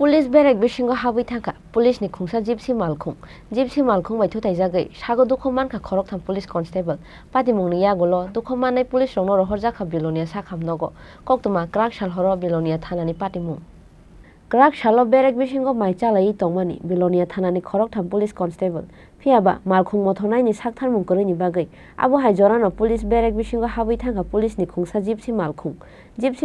Police Barack बिसिंग हाबै थांखा पुलिसनि खुंसा Gypsy मालखुं बायथु थाइजागै sago दुखमान खा खरक थां पुलिस कन्स्टेबल पातिमुंनि यागुलो दुखमानै पुलिस रंनो रहर जाखा बिलोनिया साखामनगो कक्तमा क्राक सालहरो बिलोनिया थानानि पातिमुं क्राक सालो बेरेक बिसिंग माइ चालायि तंमानि बिलोनिया थानानि खरक थां पुलिस कन्स्टेबल फियाबा मालखुं मथनायनि साकथार मुंकरैनि बागै आबो हाइजरानो पुलिस बेरेक बिसिंग हाबै थांखा पुलिसनि खुंसा जिपसि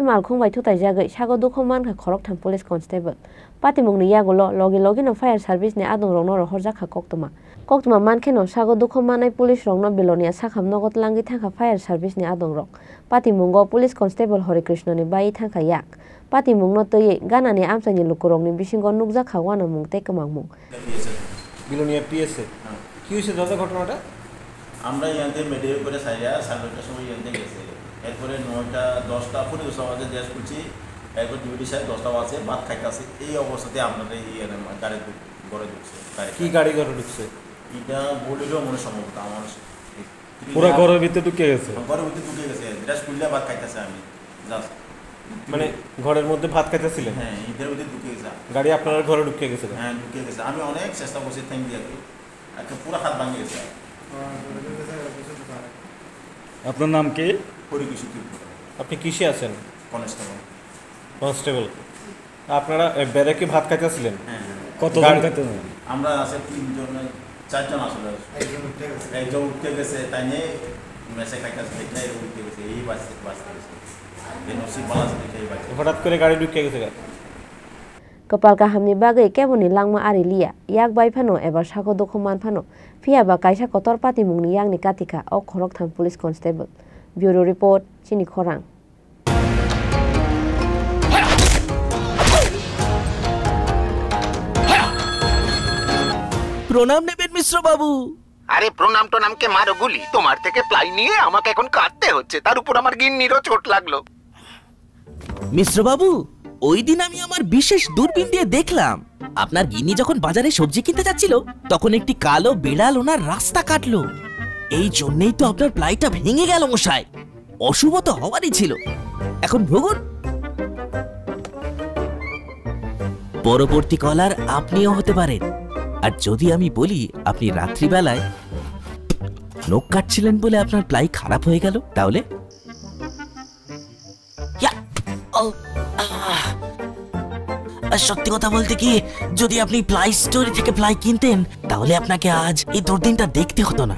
मालखुं बायथु थाइजागै सागो दुखमान खा खरक थां पुलिस कन्स्टेबल पातिमुंनि यागुलो लगे फायर सार्भिस ने आदं रंनो रहर जाखा कक्तमा मानखेनो सागो दुखमानै पुलिस रंनो बिलोनिया साखामनगो तलांगि थांखा फायर सार्भिस ने आदं रंग पातिमुंगो पुलिस कन्स्टेबल हरिकृष्णनि बाyi थांखा याक पातिमुंनो तयै गानानि आमसानि लुकुरंनि बिसिंग नुकजाखा वाना मुं तेकमांमुं বিলোনিয়া পিএসএ কি হয়েছে দাদা ঘটনাটা? আমরা ইয়াতে মেডিকেল করে সাইরা 9টার সময় ইয়াতে গেছে, এরপরে 9টা 10টা পুরো সমাজে দেশ করছি, এরপর ডিউটি সাহেব 10টা বাজে ভাত খাইতেছে। এই অবস্থাতে আপনাদের গাড়ি ঘরে ঢুকছে। কি গাড়ি ঘরে ঢুকছে? এটা বলিলেও মনে সম্ভবত আমার পুরো ঘরের ভিতরে ঢুকে গেছে। ঘরের ভিতরে ঢুকে গেছে, দেশ খুললে ভাত খাইতেছে আমি জাস্ট মানে ঘরের মধ্যে ভাত খাইতেছিলেন? হ্যাঁ, এদের ভিতরে ঢুকে গেছে। গাড়ি আপনার ঘরে ঢুকে গেছে? হ্যাঁ, ঢুকে গেছে। আমি অনেক চেষ্টা করছি থ্যাংক দিয়ে একটা পুরো হাত ভাঙে গেছে। আপনার নাম কি? হরিকৃষ্ণ। আপনি কিসে আছেন? কনস্টেবল। আপনারা ব্যারেকে ভাত খাইতেছিলেন? হ্যাঁ। কতজন খাইতেছেন? আমরা আছে 3জন 4জন আসলে। একজন উঠতে গেছে, তাই নিয়ে মেসে খাইতেছে, এটাই উঠতে গেছে, এই বাসে গেছে। হঠাৎ করে গাড়ি ঢুকে গেছে। कपाल काहामनि बागै केबोनि लांमा आरि लिया याक बाय फानो एबा सागो दुखमान फानो फियाबा कायसा कतर पातिमुंनि यागनि कातिका अ खरक थां पुलिस कन्स्टेबल ब्यूरो रिपोर्ट चिनि खरां। প্রণাম নেবেন মিশ্র বাবু। আরে প্রণাম কে মারো গুলি, তোমার থেকে প্লাই নিয়ে আমাকে এখন কাটতে হচ্ছে, তার উপর আমার গিন্নিরও চোট লাগলো। মিশ্র বাবু, ওই দিন আমি আমার বিশেষ দূরবীন দিয়ে দেখলাম আপনার গিন্নি যখন বাজারে সবজি কিনতে যাচ্ছিল তখন একটি কালো বিড়াল ওনার রাস্তা কাটলো। এই জন্যই তো আপনার প্লাইটা ভেঙে গেল মশাই। অশুভ তো হওয়ারই ছিল। এখন ভোগুন। পরবর্তী কলার আপনিও হতে পারেন। আর যদি আমি বলি আপনি রাত্রিবেলায় নখ কাটছিলেন বলে আপনার প্লাই খারাপ হয়ে গেল, তাহলে সত্যি কথা বলতে কি, যদি আপনি প্লাই স্টোরি থেকে প্লাই কিনতেন তাহলে আপনাকে আজ এই দুর্দিনটা দেখতে হতো না।